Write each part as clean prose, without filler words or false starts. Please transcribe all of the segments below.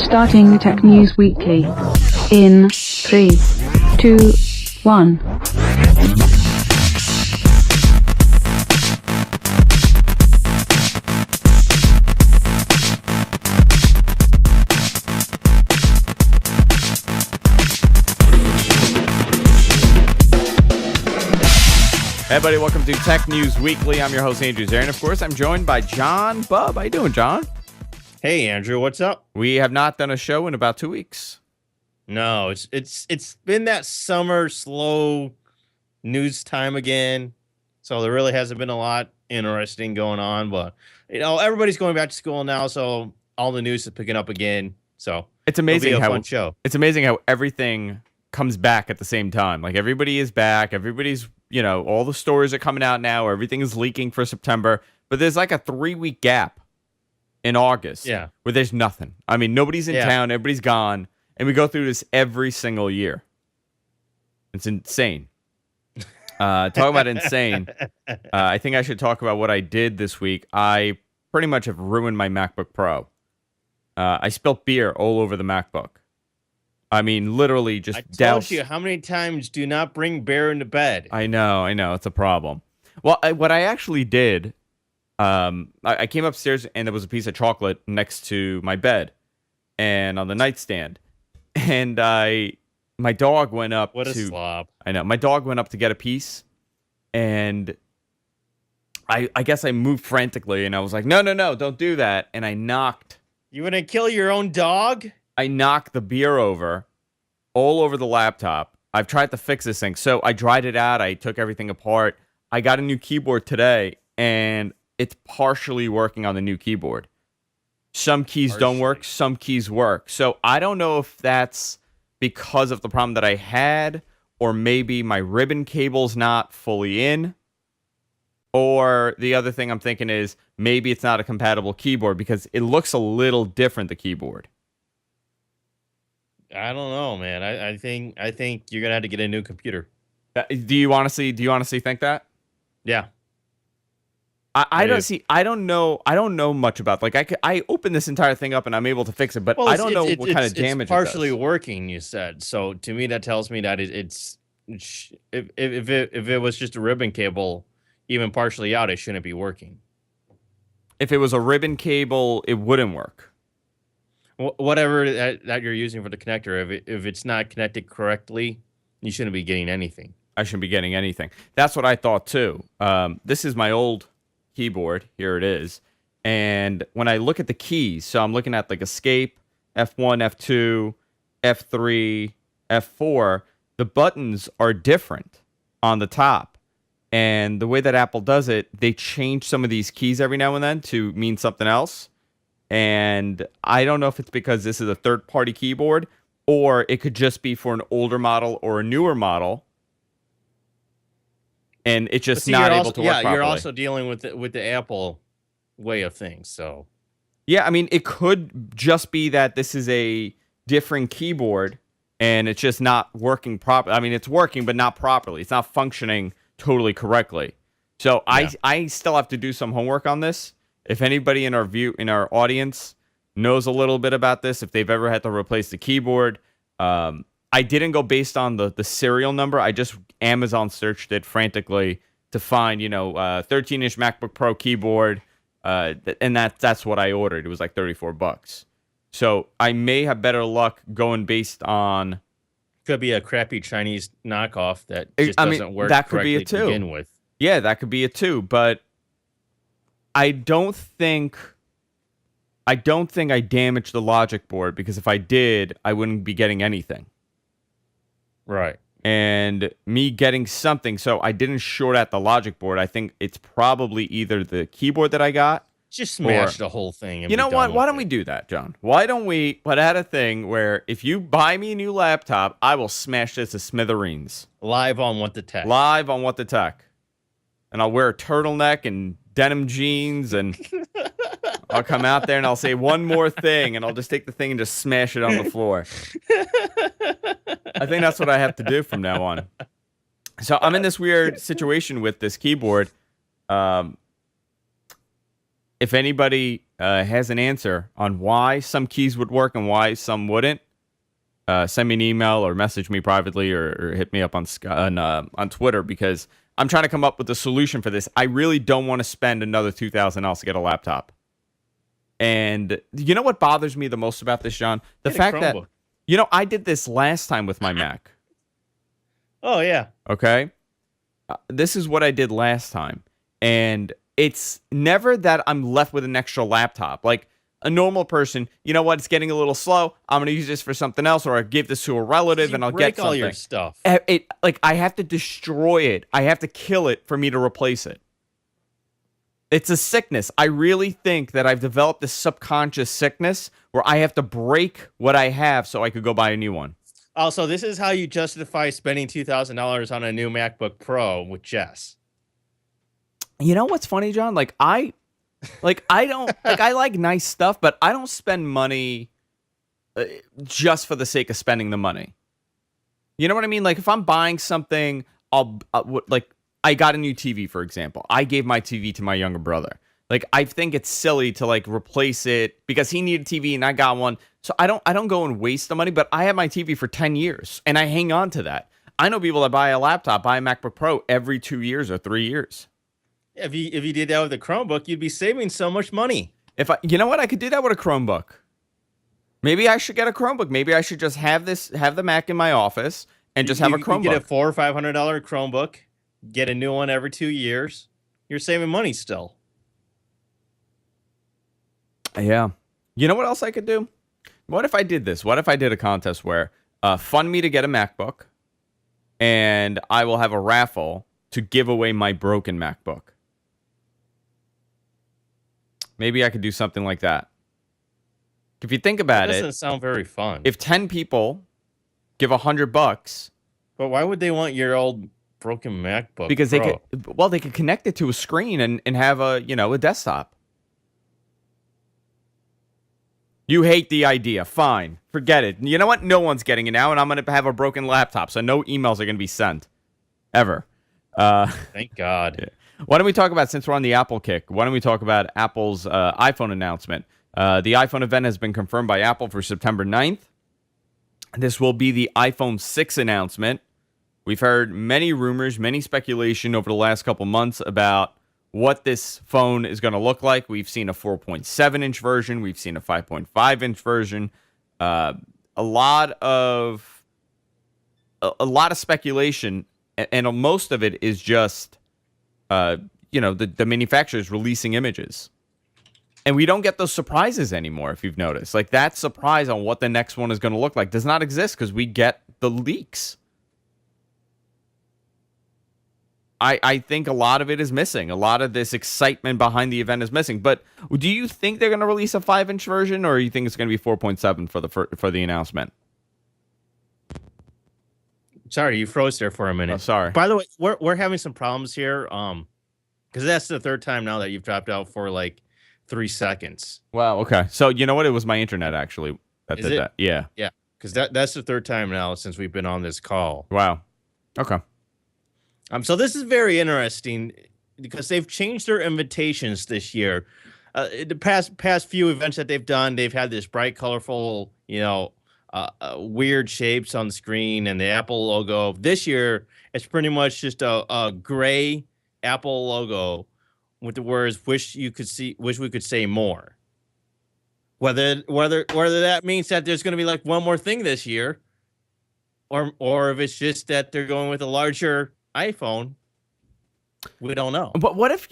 Starting Tech News Weekly in 3, 2, 1. Hey everybody, welcome to Tech News Weekly. I'm your host, Andrew Zarian. Of course, I'm joined by John Bub. How you doing, John? Hey, Andrew, what's up? We have not done a show in about 2 weeks. No, it's been that summer slow news time again, so there really hasn't been a lot interesting going on. But everybody's going back to school now, so all the news is picking up again. So It's amazing it'll be a how fun show. It's amazing how everything comes back at the same time. Like everybody is back. Everybody's all the stories are coming out now. Everything is leaking for September, but there's like a 3-week gap in August. Yeah. Where there's nothing. I mean, nobody's in town. Everybody's gone. And we go through this every single year. It's insane. Talk about insane. I think I should talk about what I did this week. I pretty much have ruined my MacBook Pro. I spilt beer all over the MacBook. I mean, literally just told you how many times do not bring beer into bed. I know. It's a problem. Well, what I actually did, I came upstairs and there was a piece of chocolate next to my bed and on the nightstand. And my dog went up What a slob. I know. My dog went up to get a piece. And I guess I moved frantically and I was like, no, don't do that. And I knocked. You want to kill your own dog? I knocked the beer over all over the laptop. I've tried to fix this thing. So I dried it out. I took everything apart. I got a new keyboard today, and it's partially working on the new keyboard. Some keys don't work. Some keys work. So I don't know if that's because of the problem that I had, or maybe my ribbon cable's not fully in. Or the other thing I'm thinking is maybe it's not a compatible keyboard because it looks a little different, the keyboard. I don't know, man. I think you're gonna have to get a new computer. Do you honestly think that? Yeah. I don't know much about. Like I opened this entire thing up and I'm able to fix it, but I don't know what kind of damage it's partially it does. working. You said so. To me, that tells me that it's if it was just a ribbon cable, even partially out, it shouldn't be working. If it was a ribbon cable, it wouldn't work. Whatever that you're using for the connector, if it's not connected correctly, you shouldn't be getting anything. I shouldn't be getting anything. That's what I thought too. This is my old keyboard. Here it is. And when I look at the keys, so I'm looking at like Escape, F1, F2, F3, F4, the buttons are different on the top. And the way that Apple does it, they change some of these keys every now and then to mean something else. And I don't know if it's because this is a third-party keyboard or it could just be for an older model or a newer model. And it's just not able to work properly. Yeah, you're also dealing with the Apple way of things. So, yeah, I mean, it could just be that this is a different keyboard and it's just not working properly. I mean, it's working, but not properly. It's not functioning totally correctly. So yeah. I still have to do some homework on this. If anybody in our audience knows a little bit about this, if they've ever had to replace the keyboard, I didn't go based on the serial number. I just Amazon searched it frantically to find 13-inch MacBook Pro keyboard, and that's what I ordered. It was like $34. So I may have better luck going based on. Could be a crappy Chinese knockoff that just doesn't work. That could be correctly it too. To begin with. Yeah, that could be it too. But I don't think I damaged the logic board, because if I did, I wouldn't be getting anything. Right. And me getting something, so I didn't short out the logic board. I think it's probably either the keyboard that I got. Just smash the whole thing. And you know what? Why don't we do that, John? Why don't we put out a thing where if you buy me a new laptop, I will smash this to smithereens. Live on What the Tech. Live on What the Tech. And I'll wear a turtleneck and denim jeans, and I'll come out there and I'll say one more thing, and I'll just take the thing and just smash it on the floor. I think that's what I have to do from now on. So I'm in this weird situation with this keyboard. If anybody has an answer on why some keys would work and why some wouldn't, send me an email or message me privately or hit me up on Twitter, because I'm trying to come up with a solution for this. I really don't want to spend another $2,000 to get a laptop. And you know what bothers me the most about this, John? The fact that, I did this last time with my Mac. Oh, yeah. Okay? This is what I did last time. And it's never that I'm left with an extra laptop. Like a normal person, you know what? It's getting a little slow. I'm going to use this for something else, or I give this to a relative and I'll get something. All your stuff. Like I have to destroy it. I have to kill it for me to replace it. It's a sickness. I really think that I've developed this subconscious sickness where I have to break what I have so I could go buy a new one. Also, this is how you justify spending $2,000 on a new MacBook Pro with Jess. You know what's funny, John? I like nice stuff, but I don't spend money just for the sake of spending the money. You know what I mean? Like if I'm buying something, I got a new TV, for example. I gave my TV to my younger brother. Like I think it's silly to like replace it because he needed a TV and I got one. So I don't go and waste the money, but I have my TV for 10 years and I hang on to that. I know people that buy a laptop, buy a MacBook Pro every 2 years or 3 years. If you did that with a Chromebook, you'd be saving so much money. You know what? I could do that with a Chromebook. Maybe I should get a Chromebook. Maybe I should just have the Mac in my office and just have a Chromebook. You get a $400 or $500 Chromebook, get a new one every 2 years. You're saving money still. Yeah. You know what else I could do? What if I did this? What if I did a contest where fund me to get a MacBook and I will have a raffle to give away my broken MacBook? Maybe I could do something like that. If you think about it, doesn't sound very fun. If 10 people give $100, but why would they want your old broken MacBook? Because Pro? they could connect it to a screen and have a desktop. You hate the idea. Fine. Forget it. You know what? No one's getting it now, and I'm going to have a broken laptop, so no emails are going to be sent. Ever. Thank God. Yeah. Why don't we talk about, since we're on the Apple kick, why don't we talk about Apple's iPhone announcement? The iPhone event has been confirmed by Apple for September 9th. This will be the iPhone 6 announcement. We've heard many rumors, many speculation over the last couple months about what this phone is going to look like. We've seen a 4.7-inch version. We've seen a 5.5-inch version. A lot of speculation, and most of it is just the manufacturers releasing images. And we don't get those surprises anymore, if you've noticed. Like, that surprise on what the next one is going to look like does not exist because we get the leaks. I think a lot of it is missing. A lot of this excitement behind the event is missing. But do you think they're going to release a 5-inch version, or do you think it's going to be 4.7 for the announcement? Sorry, you froze there for a minute. Oh, sorry. By the way, we're having some problems here. Because that's the third time now that you've dropped out for like 3 seconds. Wow. Okay. So you know what? It was my internet actually that did that. Yeah. Yeah. Because that's the third time now since we've been on this call. Wow. Okay. So this is very interesting because they've changed their invitations this year. The past few events that they've done, they've had this bright, colorful, weird shapes on the screen and the Apple logo. This year, it's pretty much just a gray Apple logo with the words "wish we could say more." Whether that means that there's going to be like one more thing this year, or if it's just that they're going with a larger iPhone, we don't know. But what if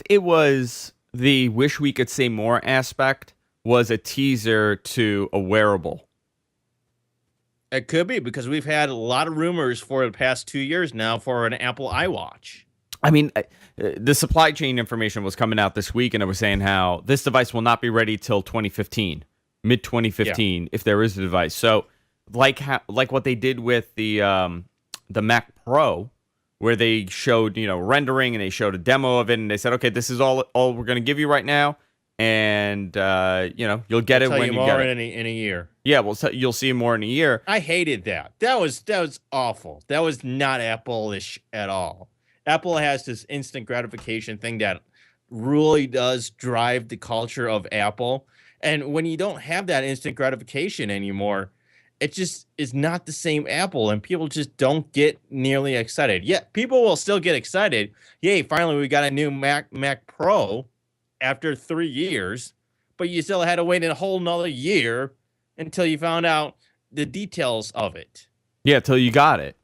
it was the "wish we could say more" aspect was a teaser to a wearable? It could be, because we've had a lot of rumors for the past 2 years now for an Apple iWatch. I mean, the supply chain information was coming out this week, and it was saying how this device will not be ready till 2015, mid 2015, if there is a device. So, like what they did with the Mac Pro, where they showed rendering and they showed a demo of it, and they said, okay, this is all we're going to give you right now, and you'll get it when you get it in a year. Yeah, well, so you'll see more in a year. I hated that. That was awful. That was not Apple-ish at all. Apple has this instant gratification thing that really does drive the culture of Apple. And when you don't have that instant gratification anymore, it just is not the same Apple, and people just don't get nearly excited. Yet people will still get excited. Yay, finally we got a new Mac Pro after 3 years, but you still had to wait a whole nother year until you found out the details of it. Yeah, till you got it.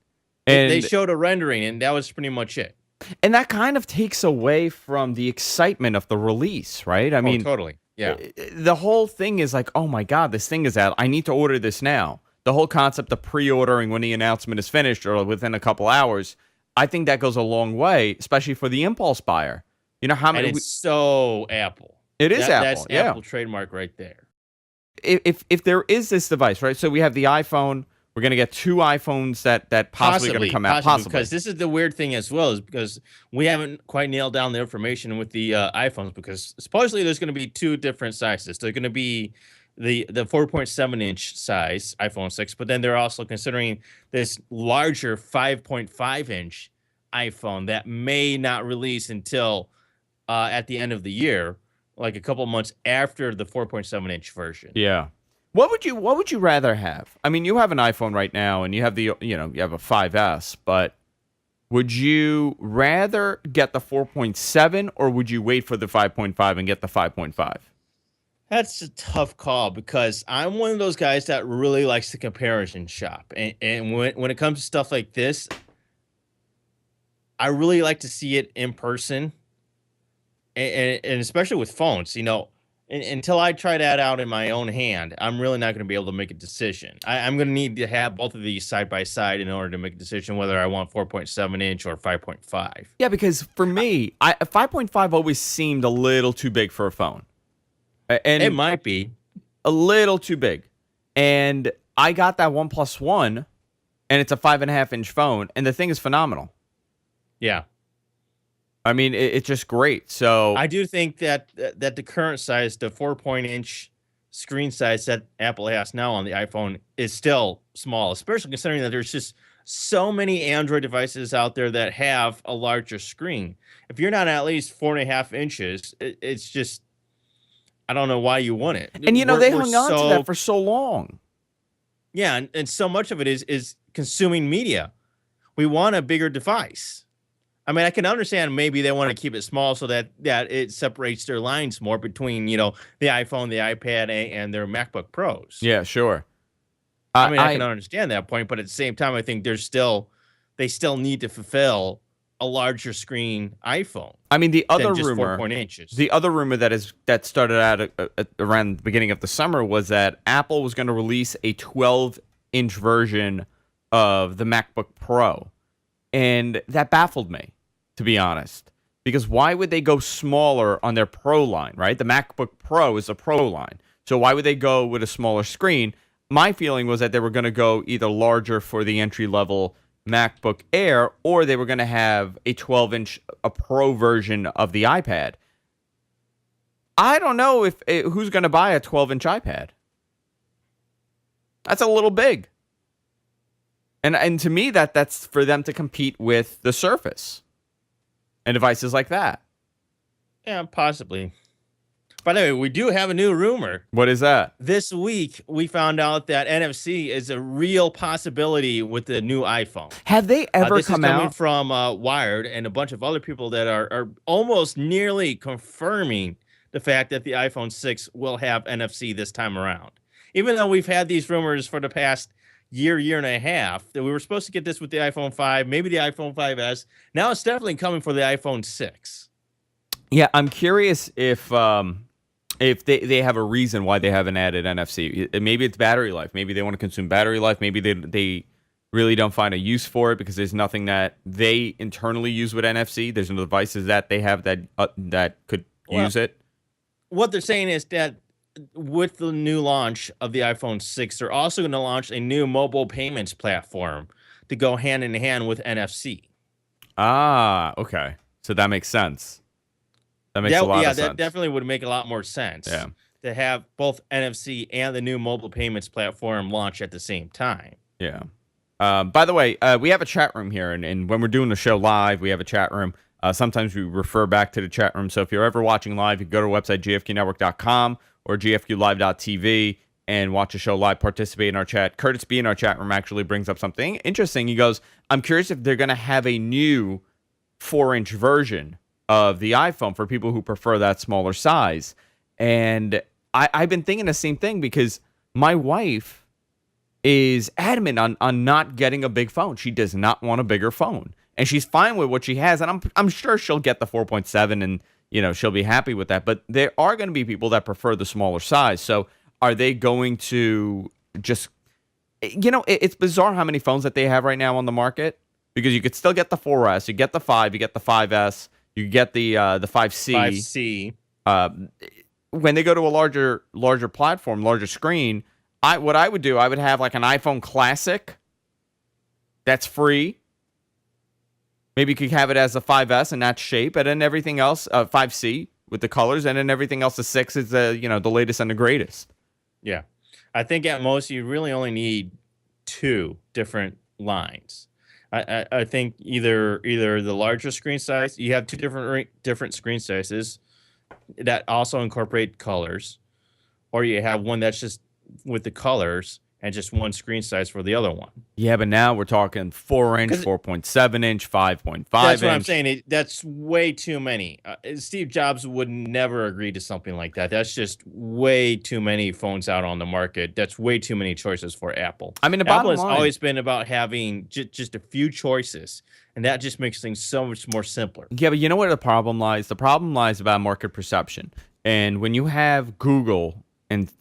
They And showed a rendering, and that was pretty much it. and that kind of takes away from the excitement of the release, right? I mean, Totally. Yeah. the whole thing is like, oh my God, this thing is out. I need to order this now. The whole concept of pre-ordering when the announcement is finished or within a couple hours, I think that goes a long way, especially for the impulse buyer. You know how And many? it's so Apple. It is Apple, That's yeah. Apple trademark right there. If there is this device, right? So we have the iPhone. We're gonna get two iPhones that possibly going to come out. Possibly because this is the weird thing as well, is because we haven't quite nailed down the information with the iPhones, because supposedly there's going to be two different sizes. They're going to be the 4.7-inch size iPhone 6, but then they're also considering this larger 5.5-inch iPhone that may not release until at the end of the year, like a couple months after the 4.7-inch version. Yeah. What would you rather have? I mean, you have an iPhone right now, and you have you have a 5S, but would you rather get the 4.7, or would you wait for the 5.5 and get the 5.5? That's a tough call, because I'm one of those guys that really likes to comparison shop. And when it comes to stuff like this, I really like to see it in person. And especially with phones, until I try that out in my own hand, I'm really not going to be able to make a decision. I'm going to need to have both of these side by side in order to make a decision whether I want 4.7-inch or 5.5. Yeah, because for me, 5.5 always seemed a little too big for a phone. And It might be. a little too big. And I got that OnePlus One, and it's a 5.5-inch phone, and the thing is phenomenal. Yeah. I mean, it's just great. So I do think that the current size, the 4-point-inch screen size that Apple has now on the iPhone, is still small, especially considering that there's just so many Android devices out there that have a larger screen. If you're not at least 4.5 inches, it's just, I don't know why you want it. and they hung on to that for so long. Yeah, and so much of it is consuming media. We want a bigger device. I mean, I can understand maybe they want to keep it small so that it separates their lines more between, the iPhone, the iPad, and their MacBook Pros. Yeah, sure. I mean, I can understand that point, but at the same time, I think they still need to fulfill a larger screen iPhone. I mean, the other than just rumor, 4 inches. the other rumor that started out around the beginning of the summer was that Apple was going to release a 12-inch version of the MacBook Pro. And that baffled me, to be honest, because why would they go smaller on their Pro line, right? The MacBook Pro is a Pro line. So why would they go with a smaller screen? My feeling was that they were going to go either larger for the entry-level MacBook Air, or they were going to have a 12-inch, a Pro version of the iPad. I don't know who's going to buy a 12-inch iPad. That's a little big. And to me, that's for them to compete with the Surface and devices like that. Yeah, possibly. By the way, we do have a new rumor. What is that? This week, we found out that NFC is a real possibility with the new iPhone. Have they ever This come is coming out? from Wired and a bunch of other people that are almost nearly confirming the fact that the iPhone 6 will have NFC this time around. Even though we've had these rumors for the past year and a half that we were supposed to get this with the iPhone 5, maybe the iPhone 5S. Now it's definitely coming for the iPhone 6. Yeah, I'm curious if they have a reason why they haven't added NFC. Maybe it's battery life. Maybe they want to consume battery life. Maybe they really don't find a use for it because there's nothing that they internally use with NFC. There's no devices that they have that could use it. What they're saying is that with the new launch of the iPhone 6, they're also going to launch a new mobile payments platform to go hand in hand with NFC. Ah, okay. So that makes sense. That makes a lot of sense. Yeah, that definitely would make a lot more sense. Yeah. To have both NFC and the new mobile payments platform launch at the same time. Yeah. By the way, we have a chat room here, and when we're doing the show live, we have a chat room. Sometimes we refer back to the chat room. So if you're ever watching live, you can go to our website, gfqnetwork.com or gfqlive.tv, and watch the show live, participate in our chat. Curtis B in our chat room actually brings up something interesting. He goes, I'm curious if they're going to have a new 4-inch version of the iPhone for people who prefer that smaller size. And I've been thinking the same thing because my wife is adamant on not getting a big phone. She does not want a bigger phone. And she's fine with what she has. And I'm sure she'll get the 4.7 and, she'll be happy with that. But there are going to be people that prefer the smaller size. So are they going to just, it's bizarre how many phones that they have right now on the market, because you could still get the 4S, you get the 5, you get the 5S, you get the 5C. 5C. When they go to a larger platform, larger screen, what I would do, I would have like an iPhone Classic that's free. Maybe you could have it as a 5S in that shape, and then everything else, 5C with the colors, and then everything else, the 6 is the latest and the greatest. Yeah. I think at most you really only need 2 different lines. I think either the larger screen size, you have 2 different screen sizes that also incorporate colors, or you have one that's just with the colors and just one screen size for the other one. Yeah, but now we're talking 4-inch, 4.7-inch, 5.5-inch. That's what I'm saying. That's way too many. Steve Jobs would never agree to something like that. That's just way too many phones out on the market. That's way too many choices for Apple. I mean, Apple has always been about having just a few choices, and that just makes things so much more simpler. Yeah, but you know where the problem lies? The problem lies about market perception. And when you have Google and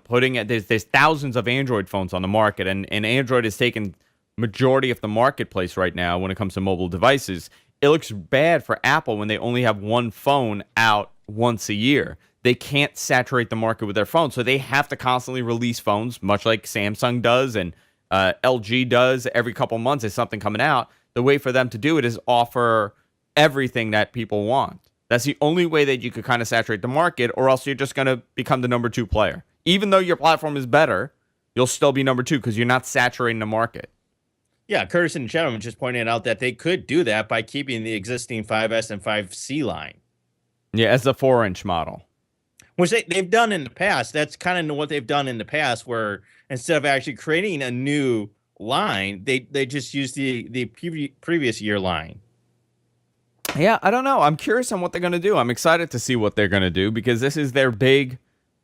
putting it, there's thousands of Android phones on the market, and Android is taking majority of the marketplace right now when it comes to mobile devices. It looks bad for Apple when they only have one phone out once a year. They can't saturate the market with their phones, so they have to constantly release phones, much like Samsung does and LG does. Every couple months there's something coming out. The way for them to do it is offer everything that people want. That's the only way that you could kind of saturate the market, or else you're just going to become the number 2 player. Even though your platform is better, you'll still be number 2 because you're not saturating the market. Yeah, Curtis and Gentleman just pointed out that they could do that by keeping the existing 5S and 5C line. Yeah, as a 4-inch model. Which they've done in the past. That's kind of what they've done in the past, where instead of actually creating a new line, they just use the previous year line. Yeah, I don't know. I'm curious on what they're going to do. I'm excited to see what they're going to do because this is their big...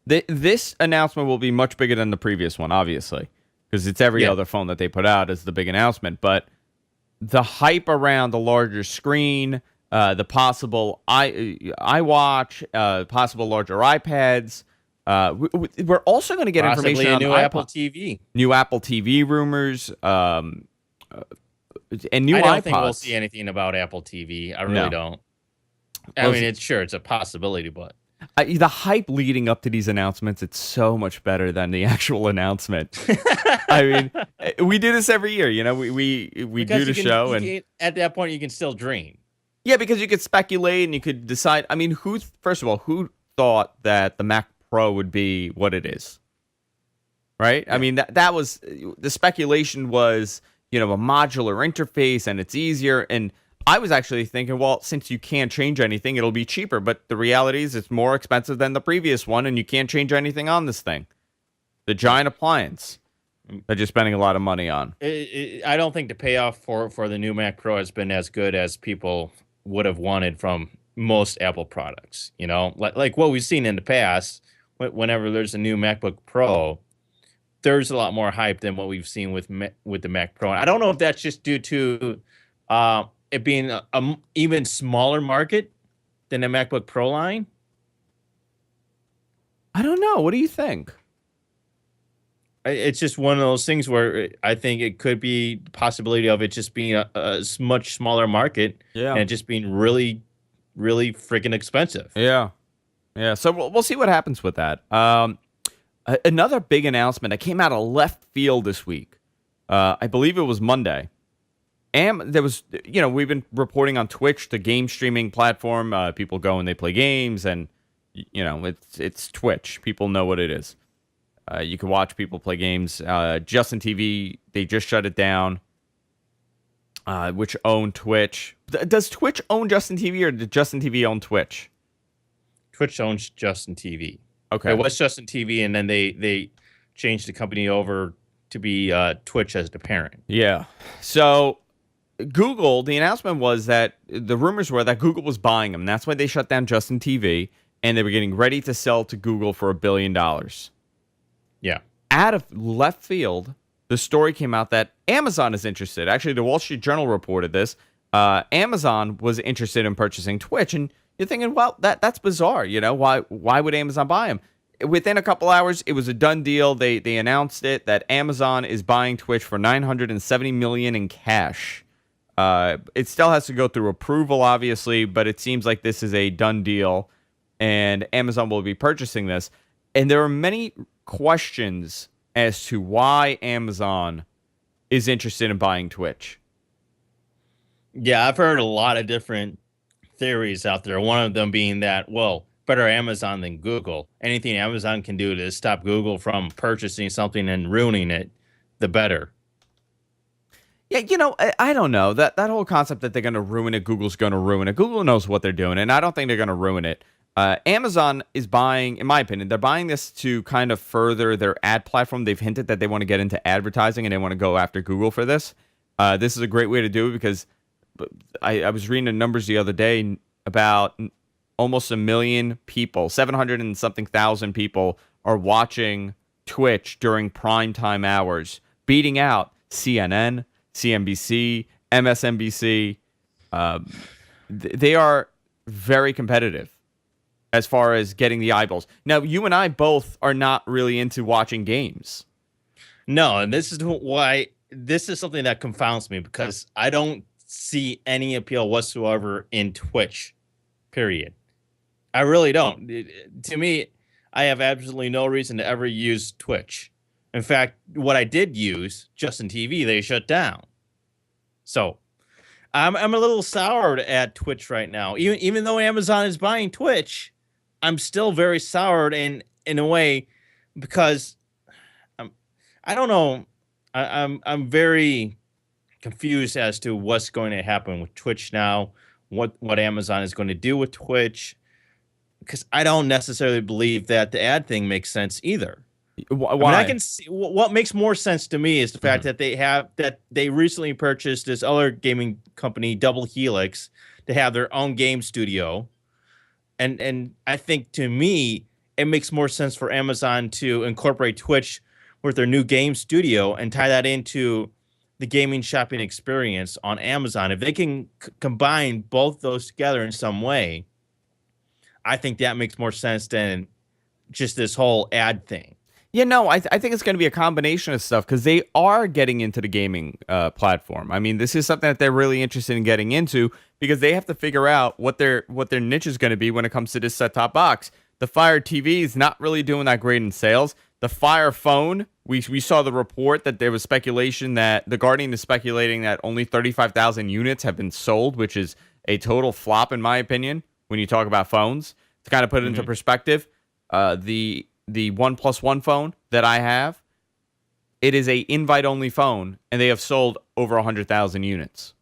This announcement will be much bigger than the previous one, obviously, because it's every other phone that they put out is the big announcement. But the hype around the larger screen, the possible iWatch, possible larger iPads. We're also going to get information on new Apple TV. New Apple TV rumors. And new I don't iPods. think we'll see anything about Apple TV. I really don't. I mean, it's a possibility, but the hype leading up to these announcements, it's so much better than the actual announcement. I mean, we do this every year. We do the show, and at that point, you can still dream. Yeah, because you could speculate and you could decide. I mean, first of all, who thought that the Mac Pro would be what it is? Right? Yeah. I mean, that was the speculation was. A modular interface and it's easier. And I was actually thinking, well, since you can't change anything, it'll be cheaper. But the reality is it's more expensive than the previous one, and you can't change anything on this thing. The giant appliance that you're spending a lot of money on. I don't think the payoff for the new Mac Pro has been as good as people would have wanted from most Apple products. Like what we've seen in the past, whenever there's a new MacBook Pro, there's a lot more hype than what we've seen with the Mac Pro. I don't know if that's just due to it being a even smaller market than the MacBook Pro line. I don't know. What do you think? It's just one of those things where I think it could be the possibility of it just being a much smaller market and it just being really, really freaking expensive. Yeah. Yeah. So we'll see what happens with that. Another big announcement that came out of left field this week. I believe it was Monday. And there was, we've been reporting on Twitch, the game streaming platform. People go and they play games, and it's Twitch. People know what it is. You can watch people play games. Justin TV, they just shut it down. which own Twitch. Does Twitch own Justin TV, or did Justin TV own Twitch? Twitch owns Justin TV. Okay. It was Justin TV, and then they changed the company over to be Twitch as the parent. Yeah. So Google, the announcement was that the rumors were that Google was buying them. That's why they shut down Justin TV, and they were getting ready to sell to Google for $1 billion. Yeah. Out of left field, the story came out that Amazon is interested. Actually, the Wall Street Journal reported this. Amazon was interested in purchasing Twitch, and you're thinking, well, that's bizarre. You know, why would Amazon buy them? Within a couple hours, it was a done deal. They announced it that Amazon is buying Twitch for $970 million in cash. It still has to go through approval, obviously, but it seems like this is a done deal, and Amazon will be purchasing this. And there are many questions as to why Amazon is interested in buying Twitch. Yeah, I've heard a lot of different theories out there. One of them being that, well, better Amazon than Google. Anything Amazon can do to stop Google from purchasing something and ruining it, the better. Yeah, you know, I don't know. That whole concept that they're going to ruin it, Google's going to ruin it. Google knows what they're doing, and I don't think they're going to ruin it. Amazon is buying, in my opinion, they're buying this to kind of further their ad platform. They've hinted that they want to get into advertising, and they want to go after Google for this. This is a great way to do it because I was reading the numbers the other day about almost 1 million people, 700 and something thousand people are watching Twitch during primetime hours, beating out CNN, CNBC, MSNBC. They are very competitive as far as getting the eyeballs. Now, you and I both are not really into watching games. No, and this is why this is something that confounds me, because I don't see any appeal whatsoever in Twitch, period. I really don't. To me, I have absolutely no reason to ever use Twitch. In fact, what I did use, Justin TV, they shut down. So I'm a little soured at Twitch right now. Even though Amazon is buying Twitch, I'm still very soured in a way, because I don't know. I'm very confused as to what's going to happen with Twitch now, what Amazon is going to do with Twitch, because I don't necessarily believe that the ad thing makes sense either. Why? I mean, I can see what makes more sense to me is the fact that they recently purchased this other gaming company, Double Helix, to have their own game studio, and I think, to me, it makes more sense for Amazon to incorporate Twitch with their new game studio and tie that into the gaming shopping experience on Amazon. If they can combine both those together in some way, I think that makes more sense than just this whole ad thing. Yeah, no, I think it's going to be a combination of stuff, because they are getting into the gaming platform. I mean, this is something that they're really interested in getting into, because they have to figure out what their niche is going to be when it comes to this set-top box. The Fire TV is not really doing that great in sales. The Fire Phone, we saw the report that there was speculation that The Guardian is speculating that only 35,000 units have been sold, which is a total flop, in my opinion, when you talk about phones. To kind of put it into perspective, the OnePlus One phone that I have, it is a invite-only phone, and they have sold over 100,000 units.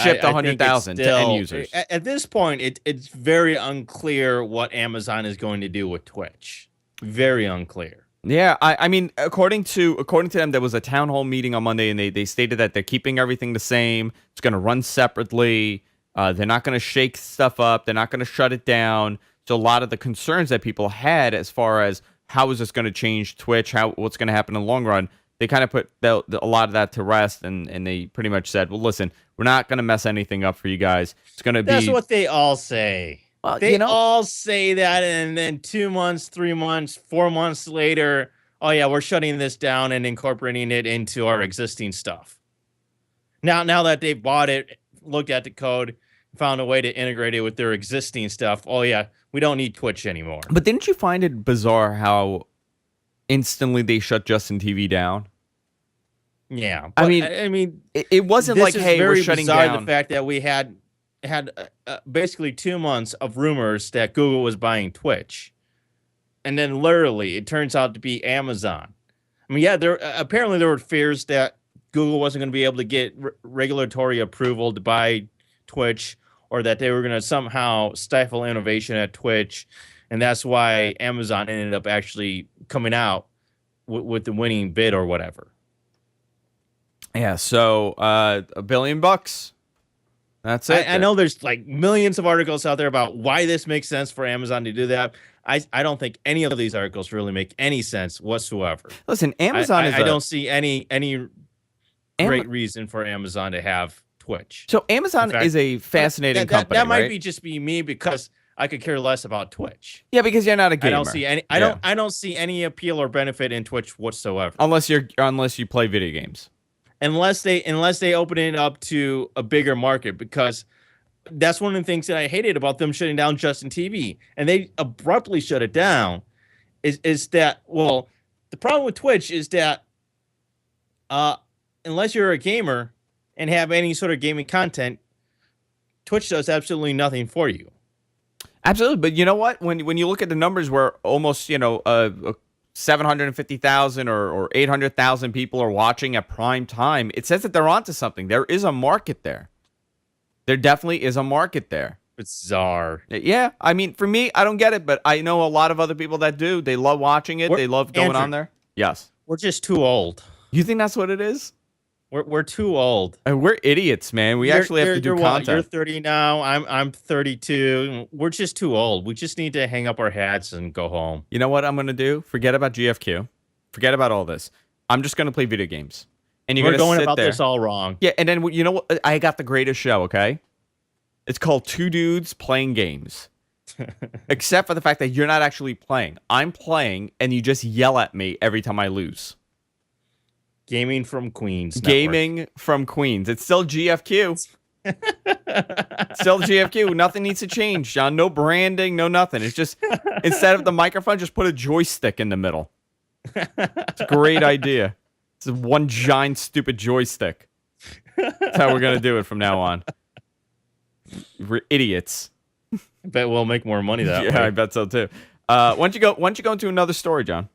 Shipped 100,000 to end users. At this point, it's very unclear what Amazon is going to do with Twitch. Very unclear. Yeah, I mean, according to them, there was a town hall meeting on Monday, and they stated that they're keeping everything the same. It's going to run separately. They're not going to shake stuff up. They're not going to shut it down. So a lot of the concerns that people had as far as how is this going to change Twitch, what's going to happen in the long run, they kind of put a lot of that to rest, and they pretty much said, well, listen, we're not going to mess anything up for you guys. It's going to be... That's what they all say. Well, they all say that, and then 2 months, 3 months, 4 months later, oh yeah, we're shutting this down and incorporating it into our existing stuff. Now that they've bought it, looked at the code, found a way to integrate it with their existing stuff, oh yeah, we don't need Twitch anymore. But didn't you find it bizarre how instantly they shut Justin TV down? Yeah, I mean, it wasn't like, hey, we're shutting down. The fact that we had basically 2 months of rumors that Google was buying Twitch, and then literally it turns out to be Amazon. I mean, yeah, apparently there were fears that Google wasn't going to be able to get regulatory approval to buy Twitch, or that they were going to somehow stifle innovation at Twitch, and that's why Amazon ended up actually coming out with the winning bid or whatever. Yeah, so $1 billion. That's it. I know there's like millions of articles out there about why this makes sense for Amazon to do that. I don't think any of these articles really make any sense whatsoever. Listen, Amazon I don't see any great reason for Amazon to have Twitch. So Amazon is a fascinating company. That might right? be just me because I could care less about Twitch. Yeah, because you're not a gamer. I don't see any. I don't see any appeal or benefit in Twitch whatsoever. Unless you play video games. Unless they open it up to a bigger market, because that's one of the things that I hated about them shutting down Justin TV, and they abruptly shut it down. Is that, well, the problem with Twitch is that unless you're a gamer and have any sort of gaming content, Twitch does absolutely nothing for you. Absolutely, but you know what? When you look at the numbers, where almost 750,000 or 800,000 people are watching at prime time, it says that they're onto something. There is a market there. There definitely is a market there. It's bizarre. Yeah, I mean, for me, I don't get it, but I know a lot of other people that do. They love watching it. They love going on there. Yes. We're just too old. You think that's what it is? We're too old. And we're idiots, man. We actually have to do content. You're 30 now. I'm 32. We're just too old. We just need to hang up our hats and go home. You know what I'm gonna do? Forget about GFQ. Forget about all this. I'm just gonna play video games. And we're going about this all wrong. Yeah, and then you know what? I got the greatest show. Okay, it's called Two Dudes Playing Games. Except for the fact that you're not actually playing. I'm playing, and you just yell at me every time I lose. Gaming from Queens. Gaming from Queens. It's still GFQ. Still GFQ. Nothing needs to change, John. No branding, no nothing. It's just, instead of the microphone, just put a joystick in the middle. It's a great idea. It's one giant stupid joystick. That's how we're going to do it from now on. We're idiots. I bet we'll make more money that way. Yeah, I bet so too. Why don't you go into another story, John?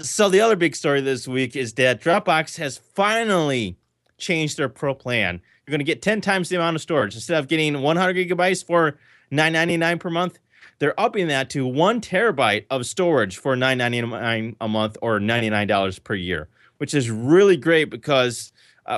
So the other big story this week is that Dropbox has finally changed their pro plan. You're going to get 10 times the amount of storage. Instead of getting 100 gigabytes for $9.99 per month, they're upping that to 1 terabyte of storage for $9.99 a month, or $99 per year, which is really great because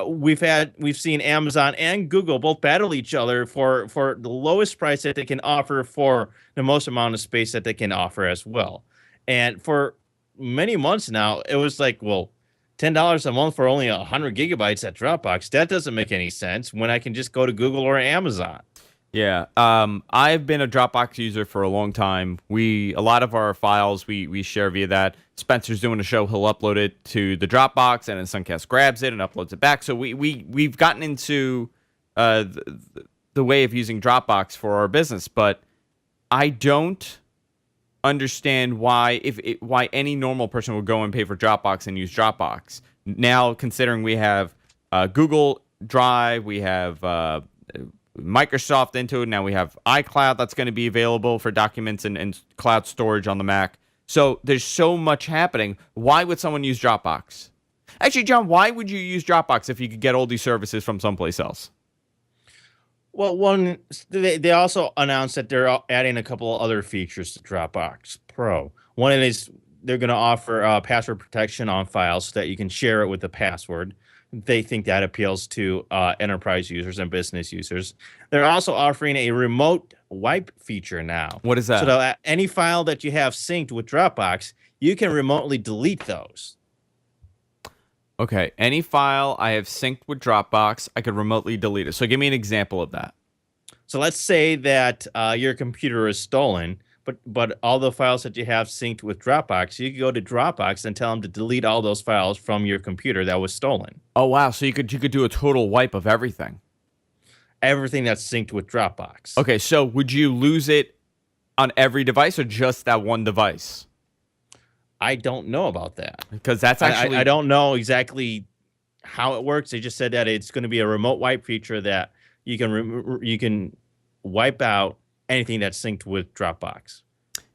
we've seen Amazon and Google both battle each other for the lowest price that they can offer for the most amount of space that they can offer as well. And for many months now, it was like, well, $10 a month for only 100 gigabytes at Dropbox. That doesn't make any sense when I can just go to Google or Amazon. Yeah, I've been a Dropbox user for a long time. A lot of our files we share via that. Spencer's doing a show; he'll upload it to the Dropbox, and then Suncast grabs it and uploads it back. So we've gotten into the way of using Dropbox for our business, but I don't understand why why any normal person would go and pay for Dropbox and use Dropbox. Now, considering we have Google Drive, we have Microsoft into it. Now we have iCloud that's going to be available for documents and cloud storage on the Mac. So there's so much happening. Why would someone use Dropbox? Actually, John, why would you use Dropbox if you could get all these services from someplace else? Well, they also announced that they're adding a couple of other features to Dropbox Pro. One is they're going to offer password protection on files so that you can share it with the password. They think that appeals to enterprise users and business users. They're also offering a remote wipe feature now. What is that? So that any file that you have synced with Dropbox, you can remotely delete those. Okay, any file I have synced with Dropbox, I could remotely delete it. So give me an example of that. So let's say that your computer is stolen, but all the files that you have synced with Dropbox, you could go to Dropbox and tell them to delete all those files from your computer that was stolen. Oh wow! So you could do a total wipe of everything. Everything that's synced with Dropbox. Okay, so would you lose it on every device or just that one device? I don't know about that, because that's actually I don't know exactly how it works. They just said that it's going to be a remote wipe feature that you can wipe out anything that's synced with Dropbox.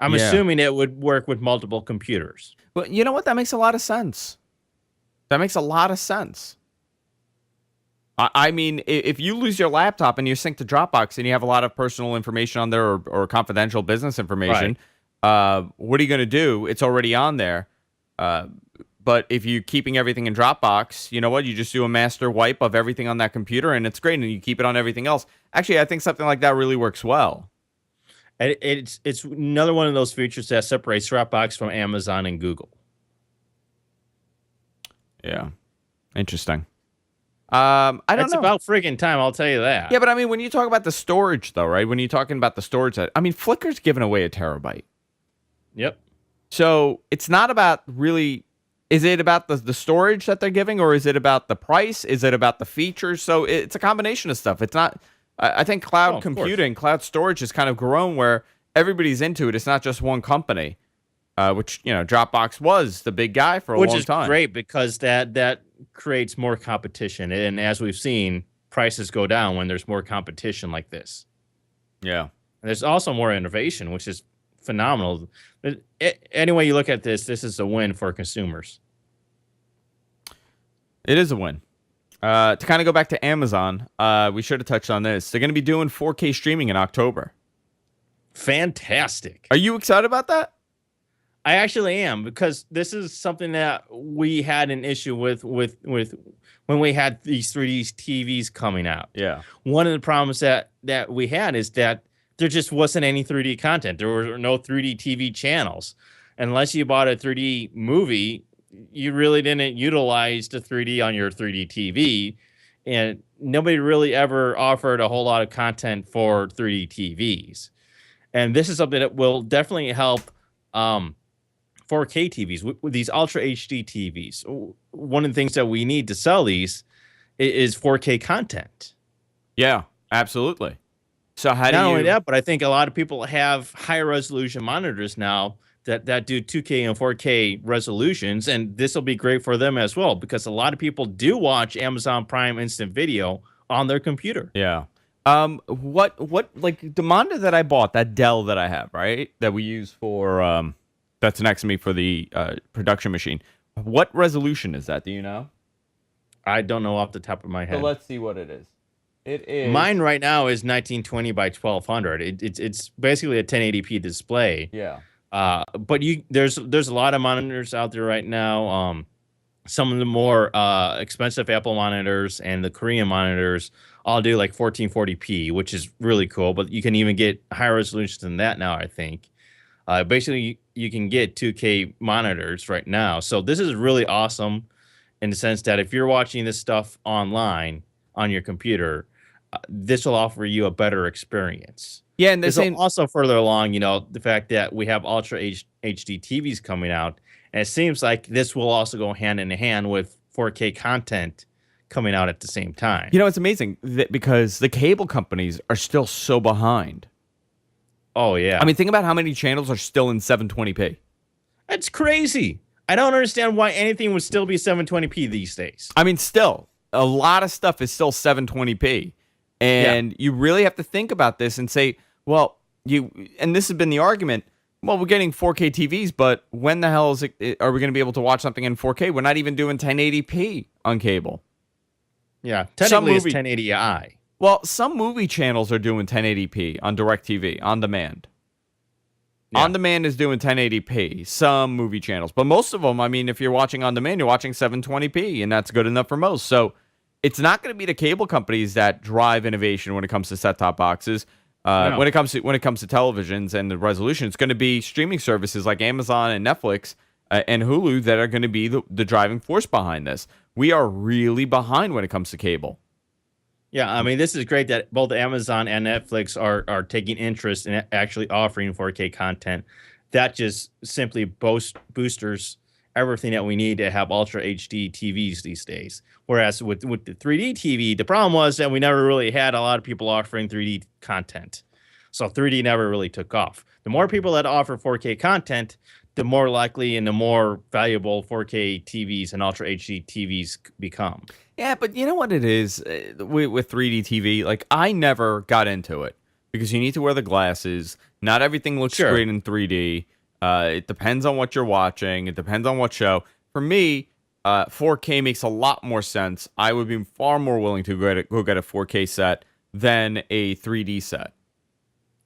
I'm assuming it would work with multiple computers. But you know what? That makes a lot of sense. That makes a lot of sense. I mean, if you lose your laptop and you sync to Dropbox and you have a lot of personal information on there or confidential business information, what are you going to do? It's already on there. But if you're keeping everything in Dropbox, you know what? You just do a master wipe of everything on that computer, and it's great, and you keep it on everything else. Actually, I think something like that really works well. And it's another one of those features that separates Dropbox from Amazon and Google. Yeah. Interesting. I don't It's know. about friggin' time, I'll tell you that. Yeah, but I mean, when you talk about the storage, though, right? When you're talking about the storage, I mean, Flickr's giving away a terabyte. Yep. So it's not about really. Is it about the storage that they're giving, or is it about the price? Is it about the features? So it's a combination of stuff. It's not. I think cloud computing, cloud storage has kind of grown where everybody's into it. It's not just one company, which, you know, Dropbox was the big guy for a long time. Which is great because that creates more competition. And as we've seen, prices go down when there's more competition like this. Yeah. And there's also more innovation, which is phenomenal. Any way you look at this is a win for consumers. It is a win. To kind of go back to Amazon, we should have touched on this. They're going to be doing 4K streaming in October. Fantastic. Are you excited about that? I actually am, because this is something that we had an issue with when we had these 3D TVs coming out. Yeah. One of the problems that we had is that there just wasn't any 3D content. There were no 3D TV channels. Unless you bought a 3D movie, you really didn't utilize the 3D on your 3D TV. And nobody really ever offered a whole lot of content for 3D TVs. And this is something that will definitely help 4K TVs, with these Ultra HD TVs. One of the things that we need to sell these is 4K content. Yeah, absolutely. So how do Not you... only that, but I think a lot of people have higher resolution monitors now that do 2K and 4K resolutions, and this will be great for them as well, because a lot of people do watch Amazon Prime Instant Video on their computer. Yeah. What like the monitor that I bought, that Dell that I have, right? That we use for that's next to me for the production machine. What resolution is that? Do you know? I don't know off the top of my head. So let's see what it is. It is Mine right now is 1920 by 1200. It's basically a 1080p display. Yeah. But there's a lot of monitors out there right now. Some of the more expensive Apple monitors and the Korean monitors all do like 1440p, which is really cool. But you can even get higher resolution than that now, I think. Basically, you can get 2K monitors right now. So this is really awesome in the sense that if you're watching this stuff online on your computer, this will offer you a better experience. Yeah, and this will also further along, you know, the fact that we have Ultra HD TVs coming out, and it seems like this will also go hand in hand with 4K content coming out at the same time. You know, it's amazing because the cable companies are still so behind. Oh, yeah. I mean, think about how many channels are still in 720p. That's crazy. I don't understand why anything would still be 720p these days. I mean, still, a lot of stuff is still 720p. And you really have to think about this and say, well, and this has been the argument, well, we're getting 4K TVs, but when the hell are we going to be able to watch something in 4K? We're not even doing 1080p on cable. Yeah, technically it's 1080i. Well, some movie channels are doing 1080p on DirecTV, on demand. Yeah. On demand is doing 1080p, some movie channels. But most of them, I mean, if you're watching on demand, you're watching 720p, and that's good enough for most. So it's not going to be the cable companies that drive innovation when it comes to set-top boxes. No. When it comes to televisions and the resolution, it's going to be streaming services like Amazon and Netflix and Hulu that are going to be the driving force behind this. We are really behind when it comes to cable. Yeah, I mean, this is great that both Amazon and Netflix are taking interest in actually offering 4K content. That just simply boosters everything that we need to have Ultra HD TVs these days. Whereas with the 3D TV, the problem was that we never really had a lot of people offering 3D content. So 3D never really took off. The more people that offer 4K content, the more likely and the more valuable 4K TVs and Ultra HD TVs become. Yeah, but you know what it is with 3D TV? Like, I never got into it because you need to wear the glasses. Not everything looks great in 3D. It depends on what you're watching. It depends on what show. For me, 4K makes a lot more sense. I would be far more willing to go get a 4K set than a 3D set.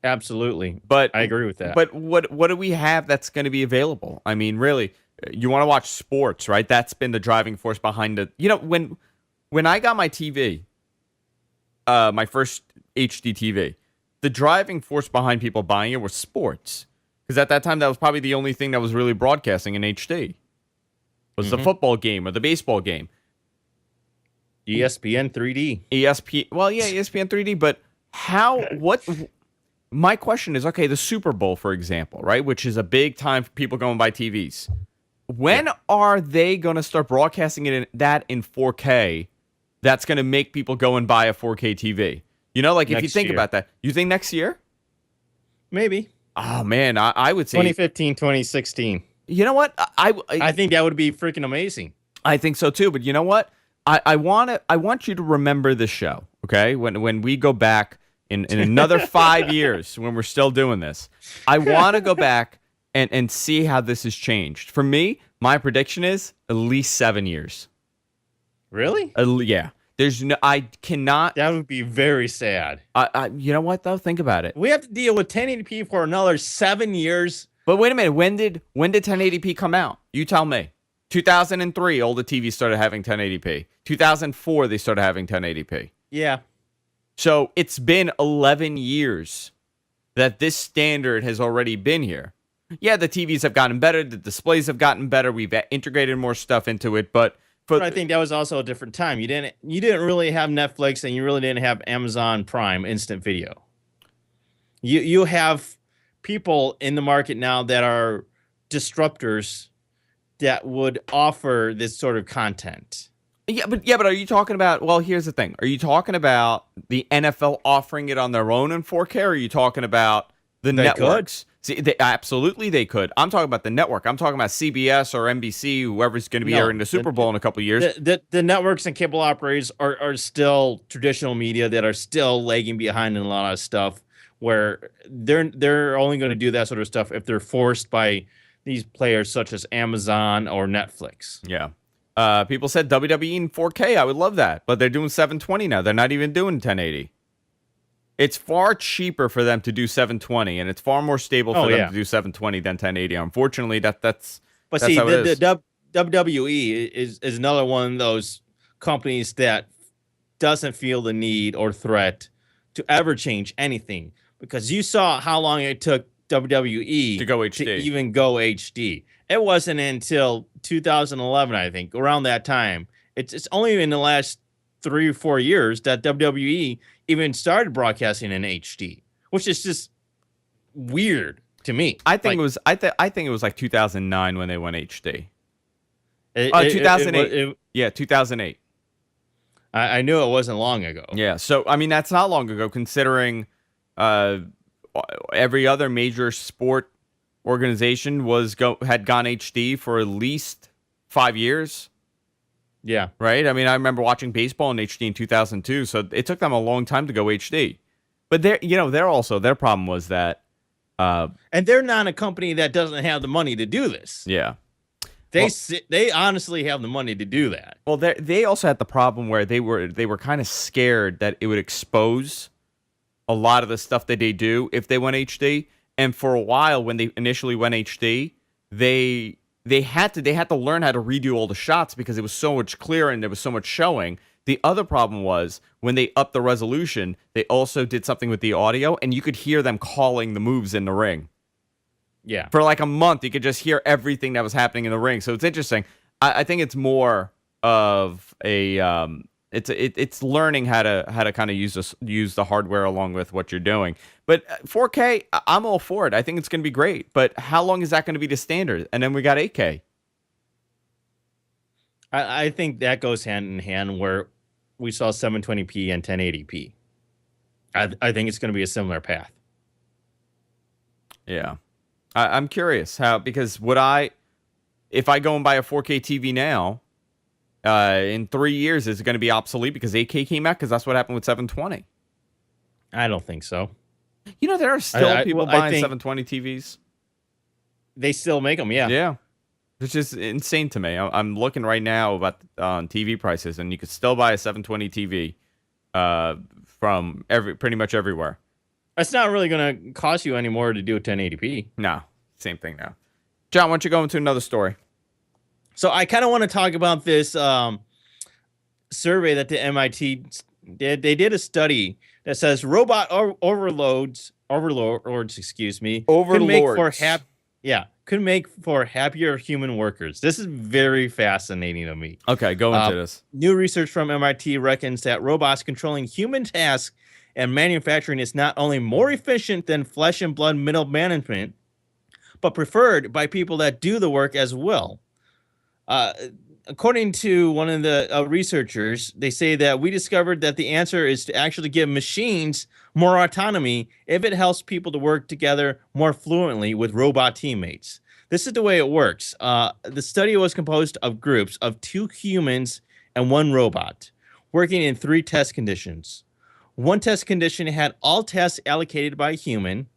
Absolutely. But I agree with that. But what do we have that's going to be available? I mean, really, you want to watch sports, right? That's been the driving force behind it. You know, when I got my TV, my first HD TV, the driving force behind people buying it was sports. Because at that time, that was probably the only thing that was really broadcasting in HD. Was the football game or the baseball game. ESPN 3D. ESPN 3D, but what my question is, okay, the Super Bowl, for example, right, which is a big time for people going to buy TVs. When are they going to start broadcasting it in 4K that's going to make people go and buy a 4K TV? You know, like if you think about that, you think next year? Maybe. Oh, man, I would say 2015, 2016. You know what? I think that would be freaking amazing. I think so too, but you know what? I want you to remember this show, okay? When we go back in another 5 years, when we're still doing this, I want to go back and see how this has changed. For me, my prediction is at least 7 years. Really? Yeah. I cannot. That would be very sad. You know what though? Think about it. We have to deal with 1080p for another 7 years. But wait a minute. When did 1080p come out? You tell me. 2003, all the TVs started having 1080p. 2004, they started having 1080p. Yeah. So it's been 11 years that this standard has already been here. Yeah, the TVs have gotten better. The displays have gotten better. We've integrated more stuff into it. But I think that was also a different time. You didn't really have Netflix, and you really didn't have Amazon Prime Instant Video. You have people in the market now that are disruptors that would offer this sort of content. Yeah, but are you talking about? Well, here's the thing: are you talking about the NFL offering it on their own in 4K, or are you talking about the networks? See, absolutely they could. I'm talking about the network. I'm talking about CBS or NBC, whoever's going to be airing the Super Bowl in a couple of years. The networks and cable operators are still traditional media that are still lagging behind in a lot of stuff, where they're only going to do that sort of stuff if they're forced by these players such as Amazon or Netflix. Yeah. People said WWE in 4K. I would love that, but they're doing 720 now. They're not even doing 1080. It's far cheaper for them to do 720, and it's far more stable for them to do 720 than 1080. Unfortunately, that's. But that's see, how it is. the WWE is another one of those companies that doesn't feel the need or threat to ever change anything, because you saw how long it took WWE to go HD. To even go HD. It wasn't until 2011, I think, around that time. It's only in the last 3 or 4 years that WWE even started broadcasting in HD, which is just weird to me. I think it was. I think it was like 2009 when they went HD. 2008. Yeah, 2008. I knew it wasn't long ago. Yeah, so I mean that's not long ago, considering every other major sport organization had gone HD for at least 5 years. Yeah. Right? I mean, I remember watching baseball in HD in 2002, so it took them a long time to go HD. But their problem was that and they're not a company that doesn't have the money to do this. Yeah. They honestly have the money to do that. Well, they also had the problem where they were kind of scared that it would expose a lot of the stuff that they do if they went HD. And for a while, when they initially went HD, they had to learn how to redo all the shots because it was so much clearer and there was so much showing. The other problem was when they upped the resolution, they also did something with the audio, and you could hear them calling the moves in the ring. Yeah. For like a month, you could just hear everything that was happening in the ring. So it's interesting. I think it's more of a it's learning how to kind of use the hardware along with what you're doing. But 4K, I'm all for it. I think it's going to be great. But how long is that going to be the standard? And then we got 8K. I think that goes hand in hand where we saw 720p and 1080p. I think it's going to be a similar path. Yeah. I'm curious because if I go and buy a 4K TV now, in 3 years, is it going to be obsolete because 8K came out? Because that's what happened with 720. I don't think so. You know, there are still people buying think 720 TVs. They still make them, yeah. Yeah. which is insane to me. I'm looking right now about on TV prices, and you could still buy a 720 TV from pretty much everywhere. It's not really going to cost you any more to do a 1080p. No, same thing now. John, why don't you go into another story? So I kind of want to talk about this survey that the MIT did. They did a study that says robot overlords, excuse me, could make for happier human workers. This is very fascinating to me. Okay, go into this. New research from MIT reckons that robots controlling human tasks and manufacturing is not only more efficient than flesh and blood middle management, but preferred by people that do the work as well. According to one of the researchers, they say that we discovered that the answer is to actually give machines more autonomy if it helps people to work together more fluently with robot teammates. This is the way it works. The study was composed of groups of 2 humans and 1 robot, working in 3 test conditions. One test condition had all tasks allocated by a human,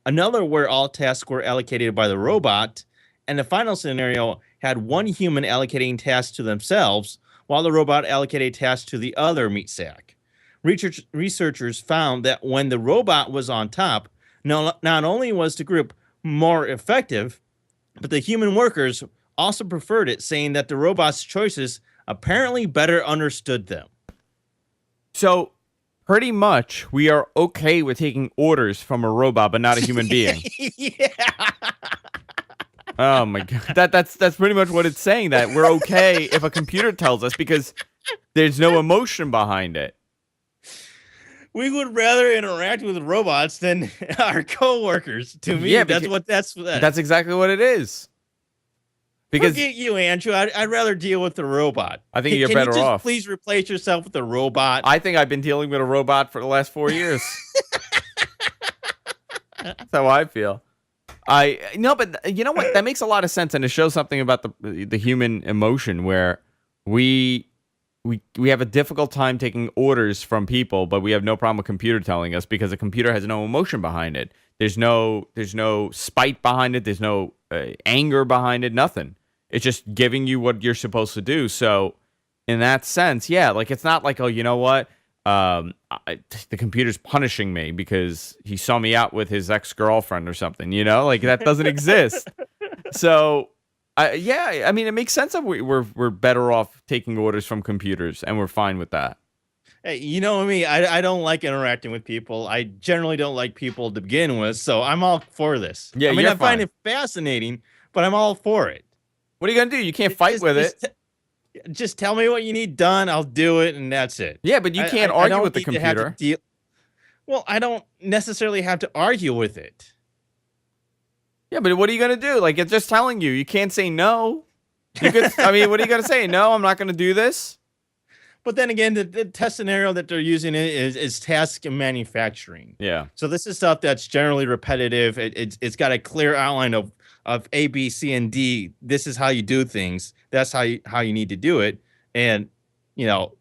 another where all tasks were allocated by the robot, and the final scenario had 1 human allocating tasks to themselves, while the robot allocated tasks to the other meat sack. Researchers found that when the robot was on top, not only was the group more effective, but the human workers also preferred it, saying that the robot's choices apparently better understood them. So, pretty much, we are okay with taking orders from a robot, but not a human being. Yeah. Oh my god, that's pretty much what it's saying. That we're okay if a computer tells us because there's no emotion behind it. We would rather interact with robots than our coworkers. To me, Yeah, that's exactly what it is. Because forget you, Andrew. I'd rather deal with the robot. I think you're better off. Please replace yourself with a robot. I think I've been dealing with a robot for the last 4 years. That's how I feel. But you know what? That makes a lot of sense, and it shows something about the human emotion where we have a difficult time taking orders from people, but we have no problem with computer telling us because the computer has no emotion behind it. There's no spite behind it. There's no anger behind it. Nothing. It's just giving you what you're supposed to do. So, in that sense, yeah, like it's not like, oh, you know what? The computer's punishing me because he saw me out with his ex-girlfriend or something, you know, like that doesn't exist. So, yeah, I mean, it makes sense that we're better off taking orders from computers, and we're fine with that. Hey, you know me, I don't like interacting with people. I generally don't like people to begin with, so I'm all for this. Yeah, I mean, you're I find fine. it fascinating, but I'm all for it. What are you gonna do? You can't fight with it. Just tell me what you need done. I'll do it, and that's it. Yeah, but you can't I argue don't with the need to have to computer. Well, I don't necessarily have to argue with it. Yeah, but what are you gonna do? Like, it's just telling you. You can't say no. You could. I mean, what are you gonna say? No, I'm not gonna do this. But then again, the test scenario that they're using is task and manufacturing. Yeah. So this is stuff that's generally repetitive. It's got a clear outline of A, B, C, and D. This is how you do things. That's how you need to do it. And you know,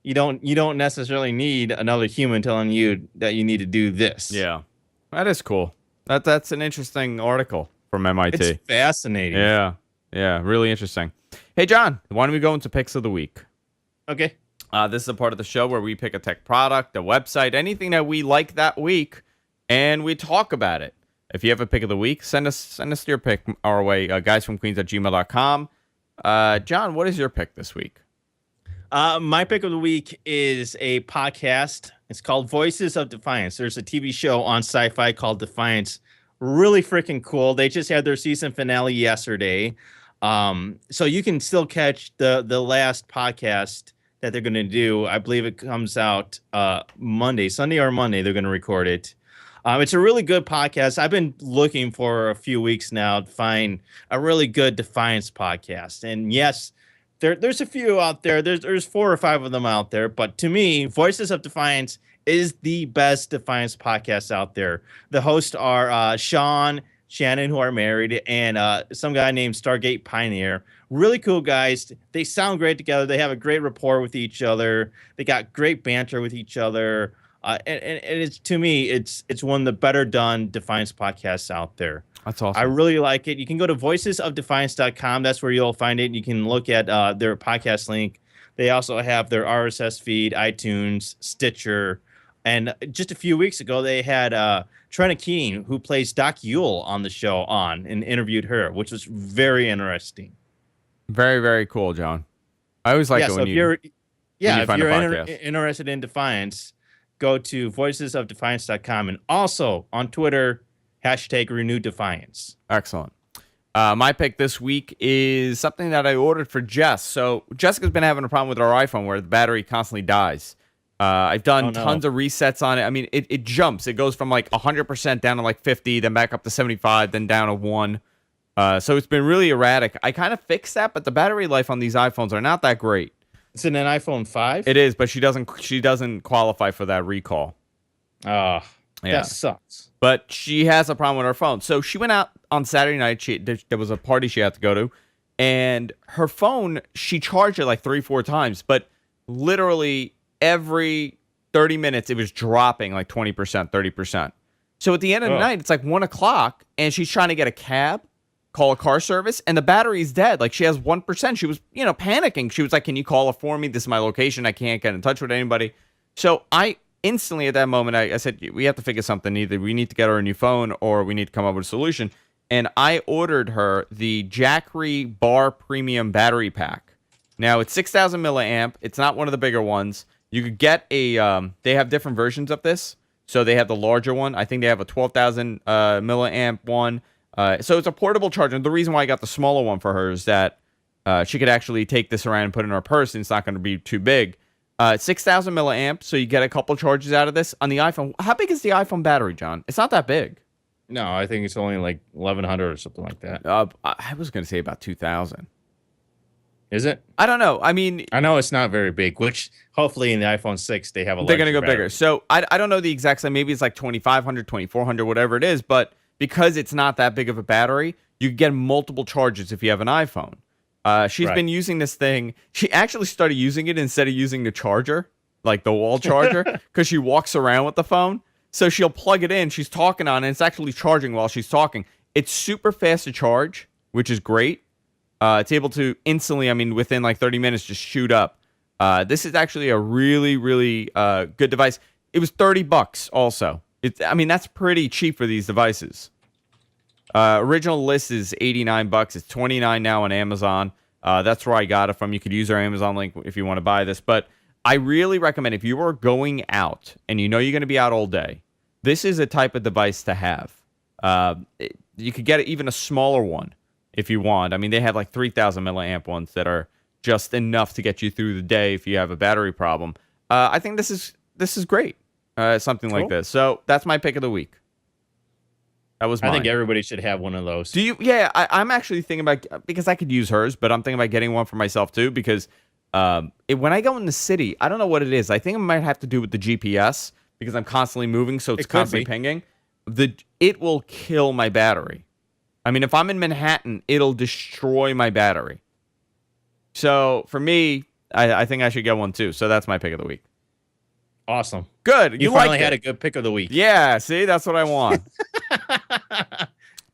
you don't necessarily need another human telling you that you need to do this. Yeah, that is cool. That's an interesting article from MIT. It's fascinating. Yeah, really interesting. Hey, John, why don't we go into picks of the week? Okay. This is a part of the show where we pick a tech product, a website, anything that we like that week, and we talk about it. If you have a pick of the week, send us your pick our way, guysfromqueens@gmail.com. John, what is your pick this week? My pick of the week is a podcast. It's called Voices of Defiance. There's a TV show on Sci-Fi called Defiance. Really freaking cool. They just had their season finale yesterday. So you can still catch the last podcast that they're going to do. I believe it comes out Sunday or Monday. They're going to record it. It's a really good podcast. I've been looking for a few weeks now to find a really good Defiance podcast. And yes, there's a few out there. There's 4 or 5 of them out there. But to me, Voices of Defiance is the best Defiance podcast out there. The hosts are Sean, Shannon, who are married, and some guy named Stargate Pioneer. Really cool guys. They sound great together. They have a great rapport with each other. They got great banter with each other. And it's, to me, it's one of the better done Defiance podcasts out there. That's awesome. I really like it. You can go to voicesofdefiance.com. That's where you'll find it. You can look at their podcast link. They also have their RSS feed, iTunes, Stitcher. And just a few weeks ago, they had Trina Keene, who plays Doc Yule, on the show and interviewed her, which was very interesting. Very, very cool, John. I always like it so when if you if find a you're podcast. interested in Defiance, go to voicesofdefiance.com, and also on Twitter, #RenewDefiance. Excellent. My pick this week is something that I ordered for Jess. So Jessica's been having a problem with her iPhone where the battery constantly dies. I've done tons of resets on it. I mean, it jumps. It goes from like 100% down to like 50, then back up to 75, then down to 1. So it's been really erratic. I kind of fixed that, but the battery life on these iPhones are not that great. It's in an iPhone 5? It is, but she doesn't qualify for that recall. That sucks. But she has a problem with her phone. So she went out on Saturday night. There was a party she had to go to. And her phone, she charged it like 3-4 times. But literally every 30 minutes, it was dropping like 20%, 30%. So at the end of the night, it's like 1 o'clock. And she's trying to get a cab, call a car service. And the battery's dead. Like she has 1%. She was, panicking. She was like, can you call it for me? This is my location. I can't get in touch with anybody. So I instantly at that moment, I said, we have to figure something. Either we need to get her a new phone or we need to come up with a solution. And I ordered her the Jackery Bar Premium Battery Pack. Now, it's 6,000 milliamp. It's not one of the bigger ones. You could get they have different versions of this. So they have the larger one. I think they have a 12,000 milliamp one. So it's a portable charger. And the reason why I got the smaller one for her is that she could actually take this around and put it in her purse, and it's not going to be too big. 6,000 milliamp, so you get a couple charges out of this. On the iPhone, how big is the iPhone battery, John? It's not that big. No, I think it's only like 1,100 or something like that. I was going to say about 2,000. Is it? I don't know. I mean, I know it's not very big, which hopefully in the iPhone 6 they have a they're going to go battery. bigger. So I don't know the exact size. Maybe it's like 2,500, 2,400, whatever it is. But because it's not that big of a battery, you get multiple charges if you have an iPhone. She's been using this thing. She actually started using it instead of using the charger, like the wall charger, because she walks around with the phone. So she'll plug it in. She's talking on it. And it's actually charging while she's talking. It's super fast to charge, which is great. It's able to instantly, within like 30 minutes, just shoot up. This is actually a really, really good device. It was $30 also. That's pretty cheap for these devices. Original list is $89. It's $29 now on Amazon. That's where I got it from. You could use our Amazon link if you want to buy this. But I really recommend, if you are going out and you know you're going to be out all day, this is a type of device to have. You could get even a smaller one if you want. They have like 3,000 milliamp ones that are just enough to get you through the day if you have a battery problem. I think this is great. Something like this. So that's my pick of the week. That was mine. I think everybody should have one of those. Do you? Yeah, I'm actually thinking about, because I could use hers, but I'm thinking about getting one for myself too, because when I go in the city, I don't know what it is. I think it might have to do with the GPS, because I'm constantly moving, so it's constantly pinging. It will kill my battery. If I'm in Manhattan, it'll destroy my battery. So for me, I think I should get one too. So that's my pick of the week. Awesome. Good. You finally had a good pick of the week. Yeah, see, that's what I want.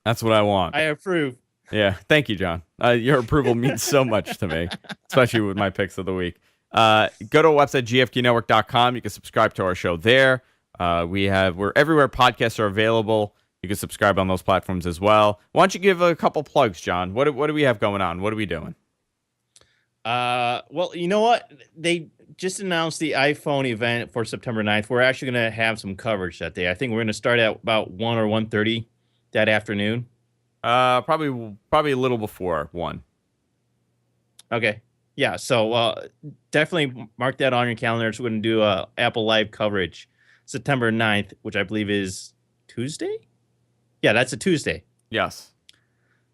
That's what I want. I approve. Yeah, thank you, John. Your approval means so much to me, especially with my picks of the week. Go to our website, gfqnetwork.com. You can subscribe to our show there. We're everywhere podcasts are available. You can subscribe on those platforms as well. Why don't you give a couple plugs, John? What do we have going on? What are we doing? Well, you know what? They just announced the iPhone event for September 9th. We're actually going to have some coverage that day. I think we're going to start at about 1 or 1:30 that afternoon. Probably a little before 1. Okay. Yeah, so definitely mark that on your calendar. So we're going to do Apple Live coverage September 9th, which I believe is Tuesday? Yeah, that's a Tuesday. Yes.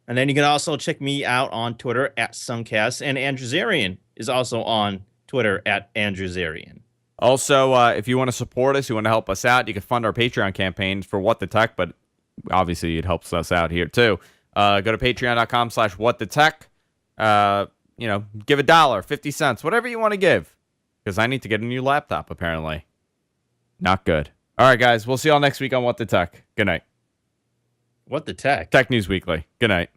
And then you can also check me out on Twitter at Suncast, and Andrew Zarian is also on Twitter at Andrew Zarian. Also, if you want to support us, you want to help us out, you can fund our Patreon campaign for What the Tech, but obviously it helps us out here too. Go to patreon.com/whatthetech. Give $1, 50 cents, whatever you want to give, because I need to get a new laptop apparently. Not good. All right, guys. We'll see y'all next week on What the Tech. Good night. What the tech? Tech News Weekly. Good night.